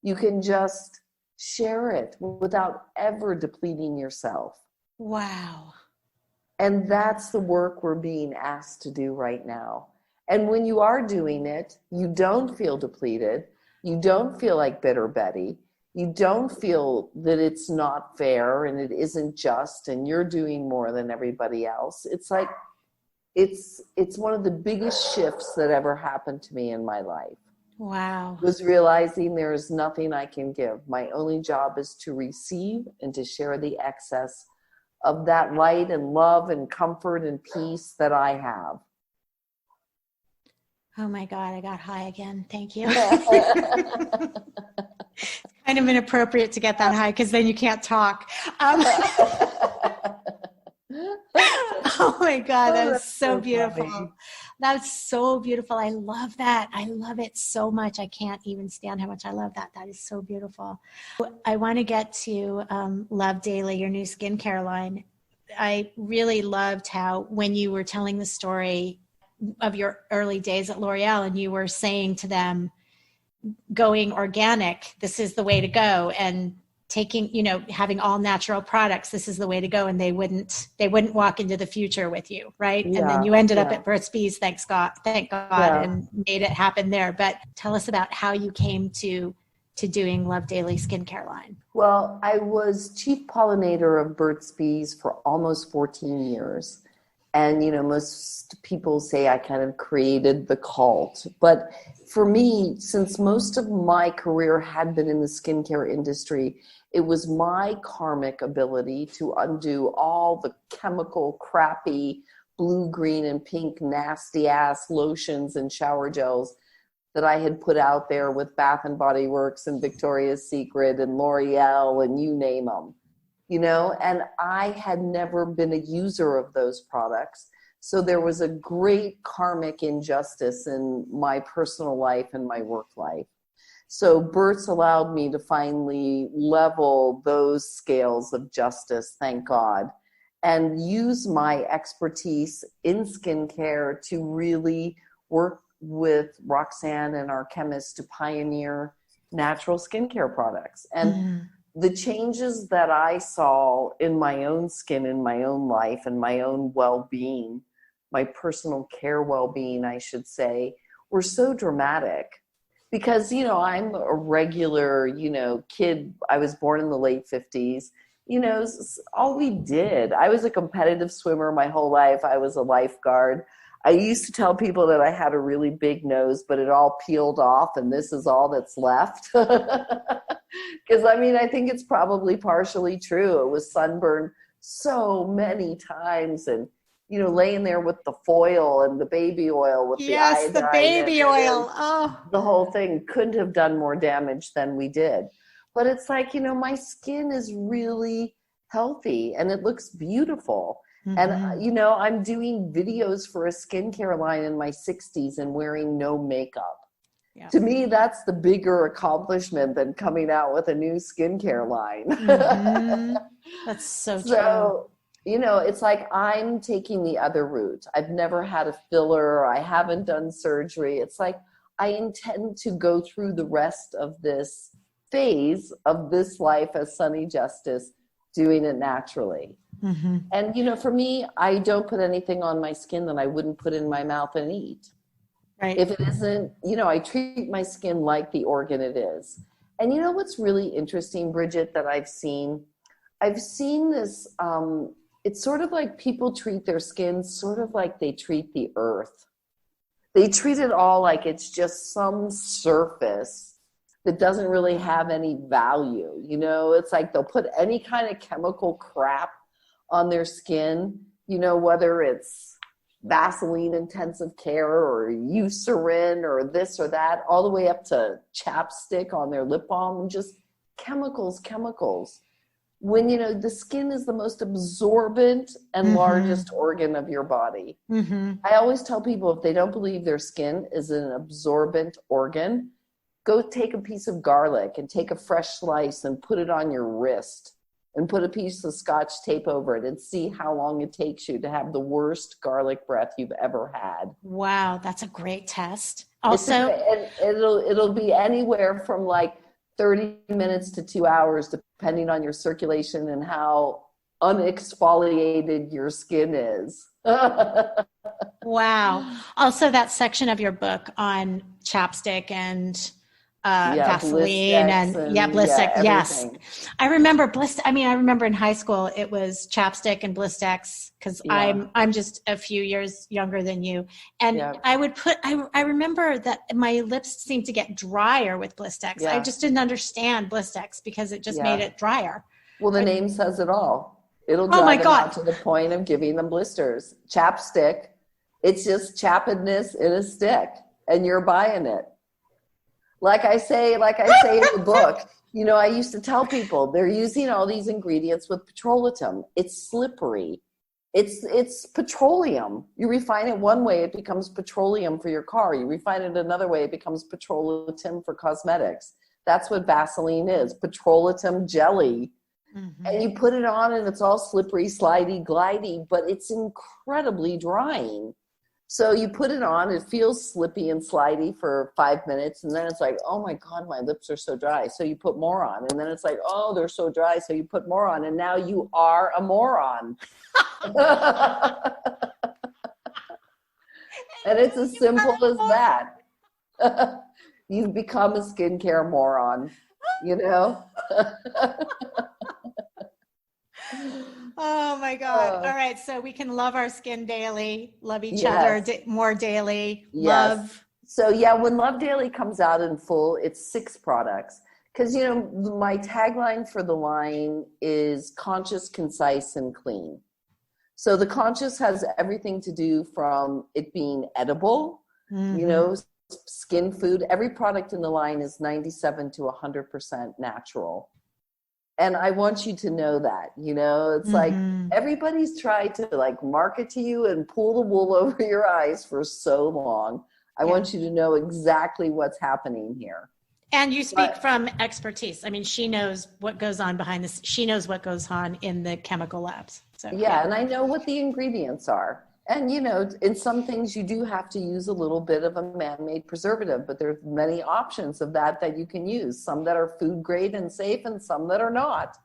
you can just share it without ever depleting yourself. Wow. And that's the work we're being asked to do right now. And when you are doing it, you don't feel depleted. You don't feel like bitter Betty. You don't feel that it's not fair and it isn't just and you're doing more than everybody else. It's like, it's one of the biggest shifts that ever happened to me in my life. Wow. Was realizing there is nothing I can give. My only job is to receive and to share the excess of that light and love and comfort and peace that I have. Oh my God, I got high again. Thank you. It's kind of inappropriate to get that high because then you can't talk. Oh my God, that's so beautiful. Funny. That's so beautiful. I love that. I love it so much. I can't even stand how much I love that. That is so beautiful. I want to get to Love Daily, your new skincare line. I really loved how when you were telling the story of your early days at L'Oreal and you were saying to them, going organic, this is the way to go. And taking, having all natural products, this is the way to go. And they wouldn't walk into the future with you. Right. Yeah, and then you ended up at Burt's Bees, thank God, Yeah. and made it happen there. But tell us about how you came to doing Love Daily skincare line. Well, I was chief pollinator of Burt's Bees for almost 14 years. And, most people say I kind of created the cult. But for me, since most of my career had been in the skincare industry, it was my karmic ability to undo all the chemical, crappy, blue, green, and pink, nasty-ass lotions and shower gels that I had put out there with Bath and Body Works and Victoria's Secret and L'Oreal and you name them. And I had never been a user of those products. So there was a great karmic injustice in my personal life and my work life. So Burt's allowed me to finally level those scales of justice, thank God, and use my expertise in skincare to really work with Roxanne and our chemists to pioneer natural skincare products. And the changes that I saw in my own skin, in my own life, and my own well-being, my personal care well-being, I should say, were so dramatic. Because, I'm a regular, kid. I was born in the late 50s. All we did. I was a competitive swimmer my whole life. I was a lifeguard. I used to tell people that I had a really big nose, but it all peeled off and this is all that's left. Because, I think it's probably partially true. It was sunburned so many times and, laying there with the foil and the baby oil with the iodine. Yes, the baby oil. Oh. The whole thing couldn't have done more damage than we did. But it's like, my skin is really healthy and it looks beautiful. And, I'm doing videos for a skincare line in my 60s and wearing no makeup. Yeah. To me, that's the bigger accomplishment than coming out with a new skincare line. That's so true. It's like I'm taking the other route. I've never had a filler. I haven't done surgery. It's like I intend to go through the rest of this phase of this life as Sunne Justice, doing it naturally. And, for me, I don't put anything on my skin that I wouldn't put in my mouth and eat. Right. If it isn't, I treat my skin like the organ it is. And what's really interesting, Bridget, that I've seen this, it's sort of like people treat their skin sort of like they treat the earth. They treat it all like it's just some surface that doesn't really have any value. It's like they'll put any kind of chemical crap on their skin, whether it's Vaseline intensive care or Eucerin or this or that, all the way up to chapstick on their lip balm, just chemicals. When, the skin is the most absorbent and largest organ of your body. I always tell people if they don't believe their skin is an absorbent organ, go take a piece of garlic and take a fresh slice and put it on your wrist and put a piece of Scotch tape over it and see how long it takes you to have the worst garlic breath you've ever had. Wow, that's a great test. Also, it'll be anywhere from like 30 minutes to 2 hours, depending on your circulation and how unexfoliated your skin is. Wow. Also, that section of your book on chapstick and Vaseline and Blistex. Yes. I remember I remember in high school it was chapstick and Blistex because I'm just a few years younger than you. And I would I remember that my lips seemed to get drier with Blistex. I just didn't understand Blistex because it just made it drier. Well, the name says it all. It'll dry them out to the point of giving them blisters. Chapstick, it's just chappedness in a stick and you're buying it. Like I say in the book, I used to tell people they're using all these ingredients with petrolatum. It's slippery. It's petroleum. You refine it one way, it becomes petroleum for your car. You refine it another way, it becomes petrolatum for cosmetics. That's what Vaseline is, petrolatum jelly. And you put it on and it's all slippery, slidey, glidey, but it's incredibly drying. So you put it on, it feels slippy and slidey for 5 minutes, and then it's like, oh my God, my lips are so dry. So you put more on, and then it's like, oh, they're so dry. So you put more on, and now you are a moron. And it's as simple as that. You've become a skincare moron, you know? Oh my God. All right. So we can love our skin daily, love each other more daily, love. So yeah, when Love Daily comes out in full, it's 6 products. Because, you know, my tagline for the line is conscious, concise, and clean. So the conscious has everything to do from it being edible, you know, skin food. Every product in the line is 97 to 100% natural. And I want you to know that, you know, it's like everybody's tried to like market to you and pull the wool over your eyes for so long. I want you to know exactly what's happening here. And you speak from expertise. I mean, she knows what goes on behind this. She knows what goes on in the chemical labs. So yeah, and I know what the ingredients are. And, you know, in some things you do have to use a little bit of a man-made preservative, but there's many options of that you can use. Some that are food grade and safe and some that are not.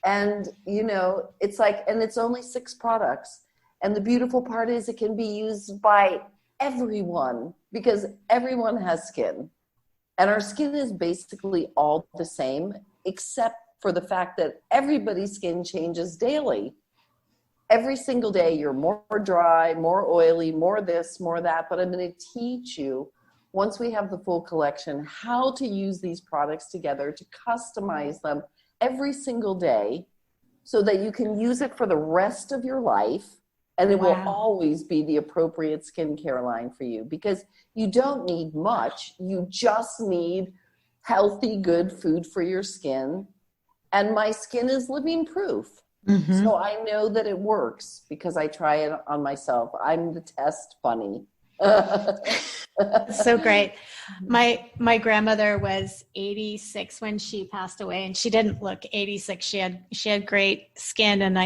And, you know, it's like, and it's only 6 products. And the beautiful part is it can be used by everyone because everyone has skin. And our skin is basically all the same, except for the fact that everybody's skin changes daily. Every single day, you're more dry, more oily, more this, more that. But I'm going to teach you, once we have the full collection, how to use these products together to customize them every single day so that you can use it for the rest of your life. And it will always be the appropriate skincare line for you because you don't need much. You just need healthy, good food for your skin. And my skin is living proof. So I know that it works because I try it on myself. I'm the test bunny. So great. My grandmother was 86 when she passed away, and she didn't look 86. She had great skin. And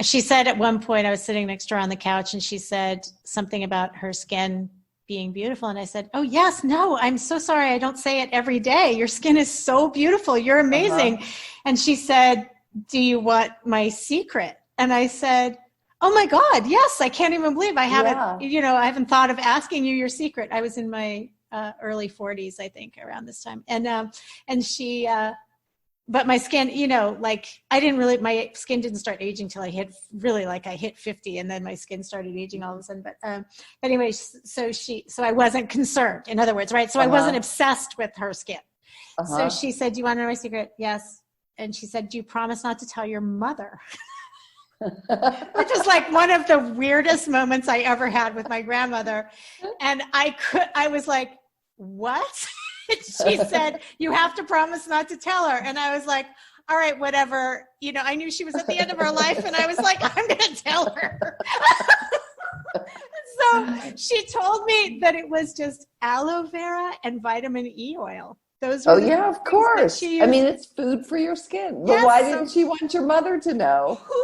she said at one point, I was sitting next to her on the couch, and she said something about her skin being beautiful. And I said, oh yes, no, I'm so sorry. I don't say it every day. Your skin is so beautiful. You're amazing. And she said, do you want my secret? And I said, oh my God, yes, I can't even believe I haven't, you know, I haven't thought of asking you your secret. I was in my early 40s, I think, around this time. And she, but my skin, you know, like my skin didn't start aging till I hit 50, and then my skin started aging all of a sudden. But anyway, so I wasn't concerned, in other words, right? So I wasn't obsessed with her skin. So she said, do you want to know my secret? Yes. And she said, do you promise not to tell your mother? Which is like one of the weirdest moments I ever had with my grandmother. And I was like, what? She said, you have to promise not to tell her. And I was like, all right, whatever. You know, I knew she was at the end of her life, and I was like, I'm going to tell her. So she told me that it was just aloe vera and vitamin E oil. Those were of course. I mean, it's food for your skin. But why didn't she want your mother to know? Who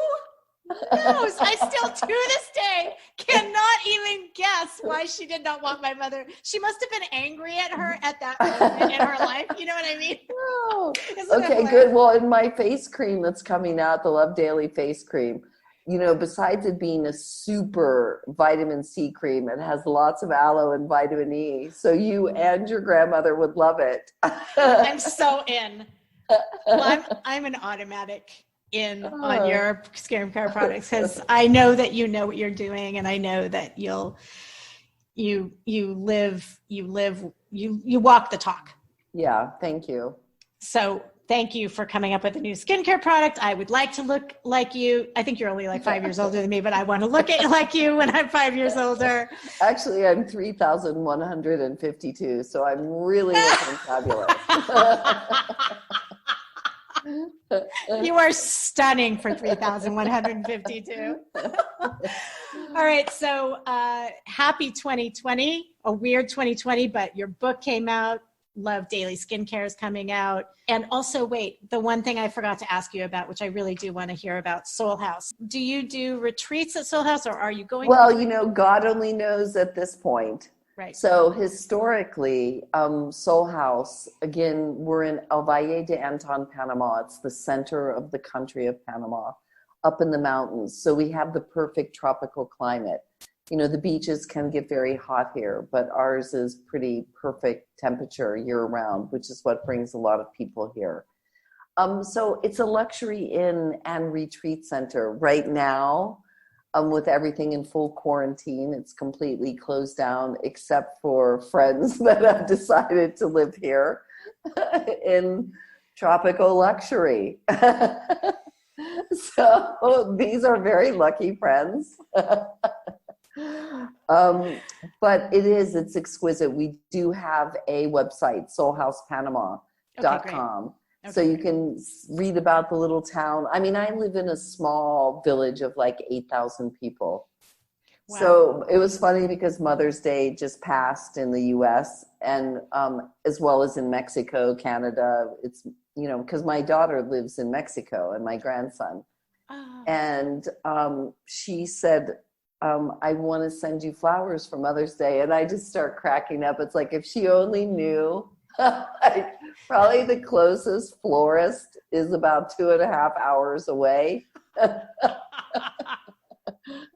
knows? I still, to this day, cannot even guess why she did not want my mother. She must have been angry at her at that moment in her life. You know what I mean? Oh. Okay, good. Well, in my face cream that's coming out, the Love Daily face cream, you know, besides it being a super vitamin C cream, it has lots of aloe and vitamin E. So you and your grandmother would love it. I'm so in. Well, I'm an automatic in on your skincare products because I know that you know what you're doing, and I know that you walk the talk. Yeah, thank you. So thank you for coming up with a new skincare product. I would like to look like you. I think you're only like 5 years older than me, but I want to look like you when I'm 5 years older. Actually, I'm 3,152, so I'm really looking fabulous. You are stunning for 3,152. All right. So happy 2020, a weird 2020, but your book came out. Love Daily Skincare is coming out. And also, wait, the one thing I forgot to ask you about, which I really do want to hear about, Soul House. Do you do retreats at Soul House, or are you going? Well, God only knows at this point. Right. So historically, Soul House, again, we're in El Valle de Anton, Panama. It's the center of the country of Panama, up in the mountains. So we have the perfect tropical climate. The beaches can get very hot here, but ours is pretty perfect temperature year round, which is what brings a lot of people here. So it's a luxury inn and retreat center right now. With everything in full quarantine, it's completely closed down except for friends that have decided to live here in tropical luxury. So these are very lucky friends. But it's exquisite. We do have a website, soulhousepanama.com. Okay, so you can read about the little town. I mean, I live in a small village of like 8,000 people. Wow. So it was funny because Mother's Day just passed in the US and as well as in Mexico, Canada. It's, because my daughter lives in Mexico and my grandson. And she said, I want to send you flowers for Mother's Day. And I just start cracking up. It's like, if she only knew, probably the closest florist is about 2.5 hours away.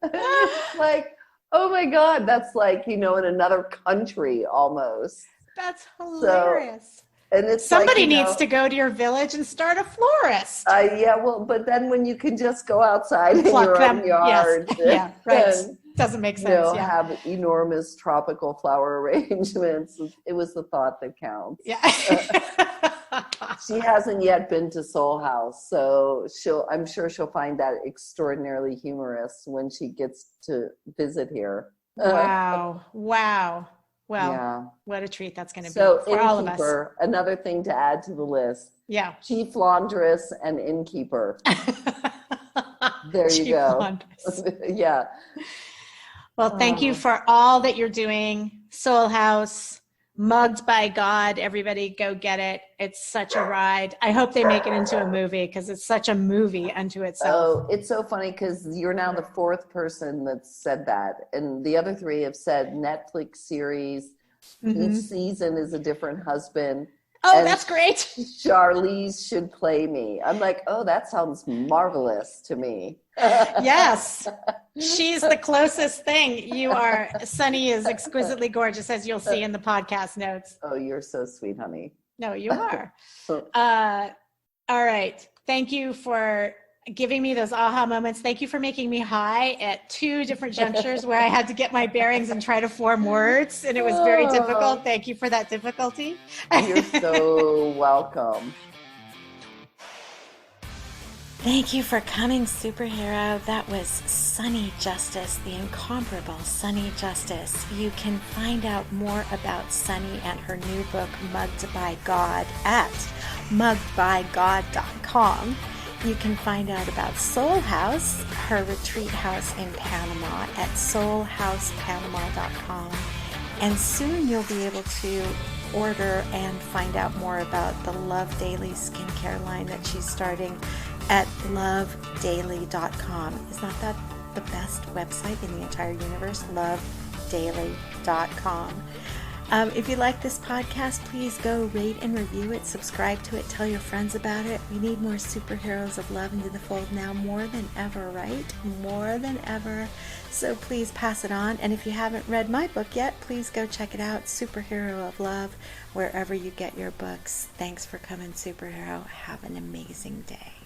It's like, oh my God, that's like, in another country almost. That's hilarious. And it's somebody needs to go to your village and start a florist. Yeah, well, but then when you can just go outside in your own yard, yes. Yeah, right. Doesn't make sense. Have enormous tropical flower arrangements. It was the thought that counts. Yeah. She hasn't yet been to Soul House, so I'm sure she'll find that extraordinarily humorous when she gets to visit here. Wow. Well, yeah. What a treat that's going to be for all of us. Another thing to add to the list. Yeah. Chief laundress and innkeeper. There you go. Yeah. Well, thank you for all that you're doing. Soul House, Mugged by God. Everybody go get it. It's such a ride. I hope they make it into a movie because it's such a movie unto itself. Oh, it's so funny because you're now the 4th person that's said that. And the other 3 have said Netflix series. Mm-hmm. Each season is a different husband. Oh, that's great. Charlize should play me. I'm like, oh, that sounds marvelous to me. Yes. She's the closest thing. Sunne is exquisitely gorgeous, as you'll see in the podcast notes. Oh, you're so sweet, honey. No, you are. All right. Thank you for giving me those aha moments. Thank you for making me high at 2 different junctures where I had to get my bearings and try to form words, and it was very difficult. Thank you for that difficulty. You're so welcome. Thank you for coming, superhero. That was Sunne Justice, the incomparable Sunne Justice. You can find out more about Sunne and her new book, Mugged by God, at muggedbygod.com. You can find out about Soul House, her retreat house in Panama, at soulhousepanama.com. And soon you'll be able to order and find out more about the Love Daily skincare line that she's starting at lovedaily.com. Is not that the best website in the entire universe? lovedaily.com. If you like this podcast, please go rate and review it, subscribe to it, tell your friends about it. We need more superheroes of love into the fold now more than ever, right? More than ever. So please pass it on. And if you haven't read my book yet, please go check it out, Superhero of Love, wherever you get your books. Thanks for coming, superhero. Have an amazing day.